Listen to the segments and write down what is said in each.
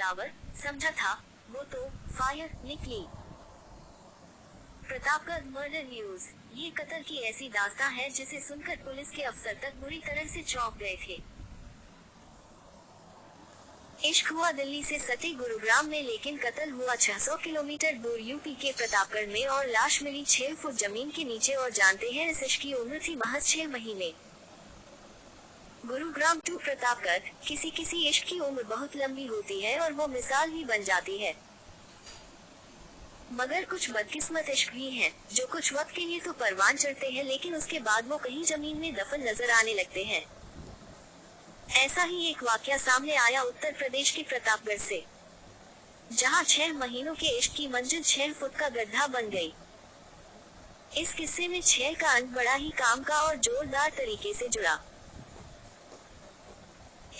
Flower समझा था, वो तो फायर निकली। Pratapgarh murder news. ये कत्ल की ऐसी दास्तां है जिसे सुनकर पुलिस के अफसर तक बुरी तरह से चौंक गए थे। इश्क हुआ दिल्ली से सटे गुरुग्राम में, लेकिन कत्ल हुआ 600 किलोमीटर दूर यूपी के प्रतापगढ़ में और लाश मिली 6 फुट जमीन के नीचे। और जानते हैं इस इश्क की उम्र थी महज 6 महीने। गुरुग्राम टू प्रतापगढ़। किसी किसी इश्क की उम्र बहुत लंबी होती है और वो मिसाल ही बन जाती है। मगर कुछ बदकिस्मत इश्क भी हैं, जो कुछ वक्त के लिए तो परवान चढ़ते हैं, लेकिन उसके बाद वो कहीं जमीन में दफन नजर आने लगते हैं। ऐसा ही एक वाकया सामने आया उत्तर प्रदेश के प्रतापगढ़ से, जहां 6 महीनों के इश्क की मंजिल 6 फुट का गड्ढा बन गई। इस किस्से में 6 का अंक बड़ा ही काम का और जोरदार तरीके से जुड़ा।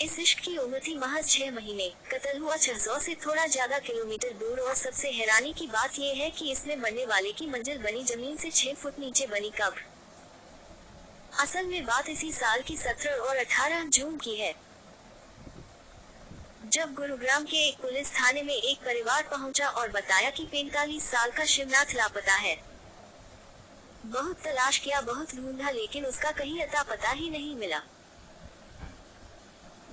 इस इश्क की उम्र थी महज 6 महीने। कत्ल हुआ 600 से थोड़ा ज्यादा किलोमीटर दूर। और सबसे हैरानी की बात यह है कि इसमें मरने वाले की मंजिल बनी जमीन से 6 फुट नीचे बनी कब्र। असल में बात इसी साल की 17 और 18 जून की है, जब गुरुग्राम के एक पुलिस थाने में एक परिवार पहुंचा और बताया कि 45 साल का शिवनाथ लापता है। बहुत तलाश किया, बहुत ढूंढा, लेकिन उसका कहीं अता पता ही नहीं मिला।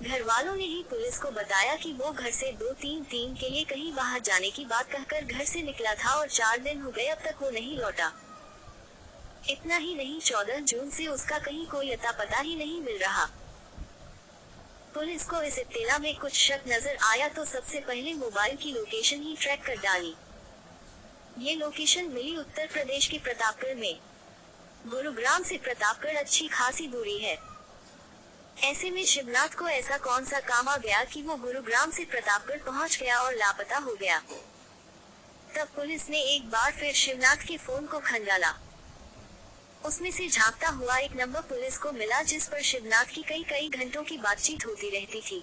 घर वालों ने ही पुलिस को बताया कि वो घर से 2-3 दिन के लिए कहीं बाहर जाने की बात कहकर घर से निकला था और 4 दिन हो गए, अब तक वो नहीं लौटा। इतना ही नहीं, 14 जून से उसका कहीं कोई अता पता ही नहीं मिल रहा। पुलिस को इस इत्तेला में कुछ शक नजर आया तो सबसे पहले मोबाइल की लोकेशन ही ट्रैक कर डाली। ये लोकेशन मिली उत्तर प्रदेश के प्रतापगढ़ में। गुरुग्राम से प्रतापगढ़ अच्छी खासी दूरी है। ऐसे में शिवनाथ को ऐसा कौन सा काम आ गया कि वो गुरुग्राम से प्रतापगढ़ पहुंच गया और लापता हो गया। तब पुलिस ने एक बार फिर शिवनाथ के फोन को खंगाला। उसमें से झांकता हुआ एक नंबर पुलिस को मिला, जिस पर शिवनाथ की कई घंटों की बातचीत होती रहती थी।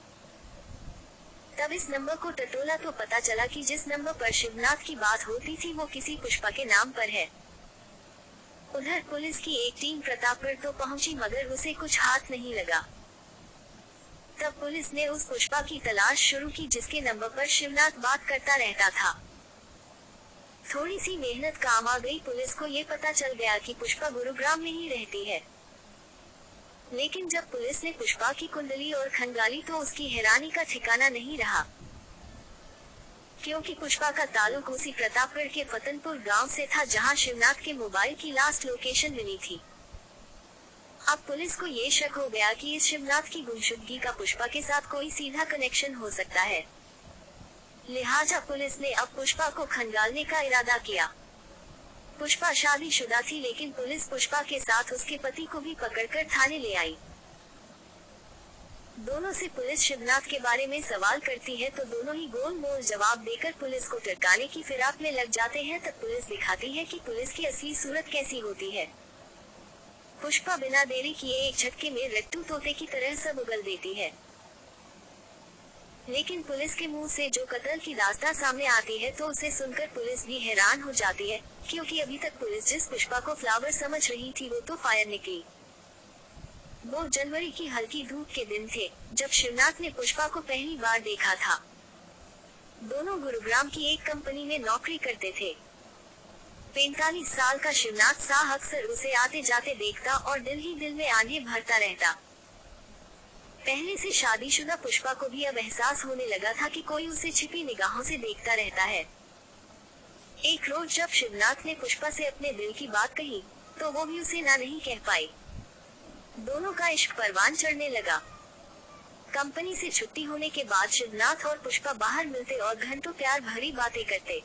तब इस नंबर को टटोला तो पता चला कि जिस नंबर पर शिवनाथ की बात होती थी वो किसी पुष्पा के नाम पर है। उधर पुलिस की एक टीम प्रतापगढ़ तो पहुंची, मगर उसे कुछ हाथ नहीं लगा। तब पुलिस ने उस पुष्पा की तलाश शुरू की जिसके नंबर पर शिवनाथ बात करता रहता था। थोड़ी सी मेहनत काम आ गई। पुलिस को ये पता चल गया कि पुष्पा गुरुग्राम में ही रहती है। लेकिन जब पुलिस ने पुष्पा की कुंडली और खंगाली तो उसकी हैरानी का ठिकाना नहीं रहा, क्योंकि पुष्पा का ताल्लुक उसी प्रतापगढ़ के फतनपुर गांव से था जहां शिवनाथ के मोबाइल की लास्ट लोकेशन मिली थी। अब पुलिस को ये शक हो गया कि इस शिवनाथ की गुमशुदगी का पुष्पा के साथ कोई सीधा कनेक्शन हो सकता है। लिहाजा पुलिस ने अब पुष्पा को खंगालने का इरादा किया। पुष्पा शादीशुदा थी, लेकिन पुलिस पुष्पा के साथ उसके पति को भी पकड़कर थाने ले आई। दोनों से पुलिस शिवनाथ के बारे में सवाल करती है तो दोनों ही गोल मोल जवाब देकर पुलिस को टरकाने की फिराक में लग जाते हैं। तब पुलिस दिखाती है कि पुलिस की असली सूरत कैसी होती है। पुष्पा बिना देरी किए एक झटके में रट्टू तोते की तरह सब उगल देती है। लेकिन पुलिस के मुंह से जो कत्ल की दास्तां सामने आती है तो उसे सुनकर पुलिस भी हैरान हो जाती है, क्योंकि अभी तक पुलिस जिस पुष्पा को फ्लावर समझ रही थी वो तो फायर निकली। वो जनवरी की हल्की धूप के दिन थे जब शिवनाथ ने पुष्पा को पहली बार देखा था। दोनों गुरुग्राम की एक कंपनी में नौकरी करते थे। 45 साल का शिवनाथ शाह अक्सर उसे आते जाते देखता और दिल ही दिल में आंधी भरता रहता। पहले से शादीशुदा पुष्पा को भी अब एहसास होने लगा था कि कोई उसे छिपी निगाहों से देखता रहता है। एक रोज जब शिवनाथ ने पुष्पा से अपने दिल की बात कही तो वो भी उसे ना नहीं कह पाई। दोनों का इश्क परवान चढ़ने लगा। कंपनी से छुट्टी होने के बाद शिवनाथ और पुष्पा बाहर मिलते और घंटों प्यार भरी बातें करते।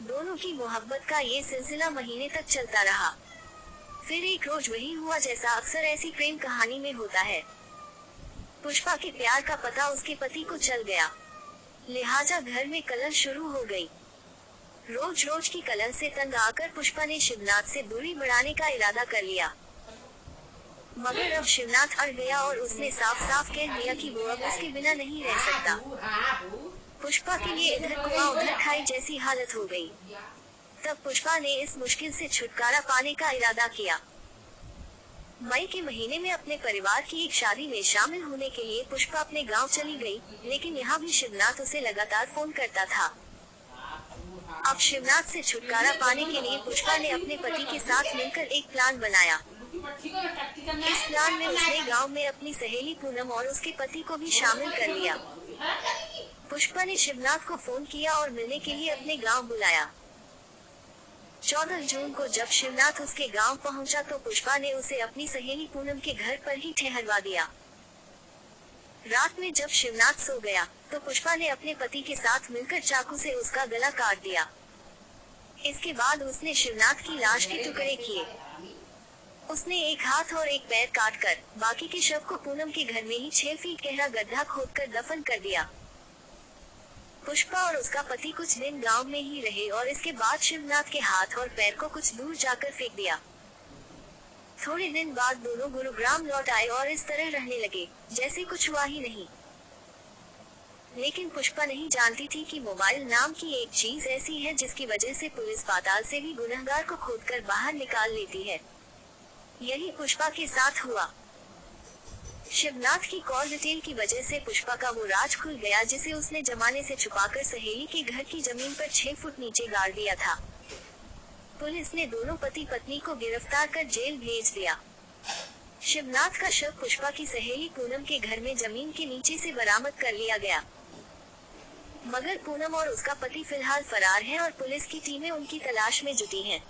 दोनों की मोहब्बत का ये सिलसिला महीने तक चलता रहा। फिर एक रोज वही हुआ जैसा अक्सर ऐसी प्रेम कहानी में होता है। पुष्पा के प्यार का पता उसके पति को चल गया, लिहाजा घर में कलह शुरू हो गई। रोज रोज की कलह से तंग आकर पुष्पा ने शिवनाथ से दूरी बढ़ाने का इरादा कर लिया। मगर अब शिवनाथ अड़ गया और उसने साफ साफ कह दिया कि वो अब उसके बिना नहीं रह सकता। पुष्पा के लिए इधर कुआं उधर खाई जैसी हालत हो गई। तब पुष्पा ने इस मुश्किल से छुटकारा पाने का इरादा किया। मई के महीने में अपने परिवार की एक शादी में शामिल होने के लिए पुष्पा अपने गांव चली गई, लेकिन यहाँ भी शिवनाथ उसे लगातार फोन करता था। अब शिवनाथ से छुटकारा पाने के लिए पुष्पा ने अपने पति के साथ मिलकर एक प्लान बनाया। इस प्लान में उसने गांव में अपनी सहेली पूनम और उसके पति को भी शामिल कर लिया। पुष्पा ने शिवनाथ को फोन किया और मिलने के लिए अपने गांव बुलाया। 14 जून को जब शिवनाथ उसके गांव पहुंचा तो पुष्पा ने उसे अपनी सहेली पूनम के घर पर ही ठहरवा दिया। रात में जब शिवनाथ सो गया तो पुष्पा ने अपने पति के साथ मिलकर चाकू से उसका गला काट दिया। इसके बाद उसने शिवनाथ की लाश के टुकड़े किए। उसने एक हाथ और एक पैर काटकर बाकी के शव को पूनम के घर में ही 6 फीट गहरा गड्ढा खोदकर दफन कर दिया। पुष्पा और उसका पति कुछ दिन गांव में ही रहे और इसके बाद शिवनाथ के हाथ और पैर को कुछ दूर जाकर फेंक दिया। थोड़े दिन बाद दोनों गुरुग्राम लौट आए और इस तरह रहने लगे जैसे कुछ हुआ ही नहीं। लेकिन पुष्पा नहीं जानती थी कि मोबाइल नाम की एक चीज ऐसी है जिसकी वजह से पुलिस पाताल से भी गुनहगार को खोदकर बाहर निकाल लेती है। यही पुष्पा के साथ हुआ। शिवनाथ की कॉल डिटेल की वजह से पुष्पा का वो राज खुल गया जिसे उसने जमाने से छुपाकर सहेली के घर की जमीन पर 6 फुट नीचे गाड़ दिया था। पुलिस ने दोनों पति पत्नी को गिरफ्तार कर जेल भेज दिया। शिवनाथ का शव पुष्पा की सहेली पूनम के घर में जमीन के नीचे से बरामद कर लिया गया, मगर पूनम और उसका पति फिलहाल फरार है और पुलिस की टीमें उनकी तलाश में जुटी हैं।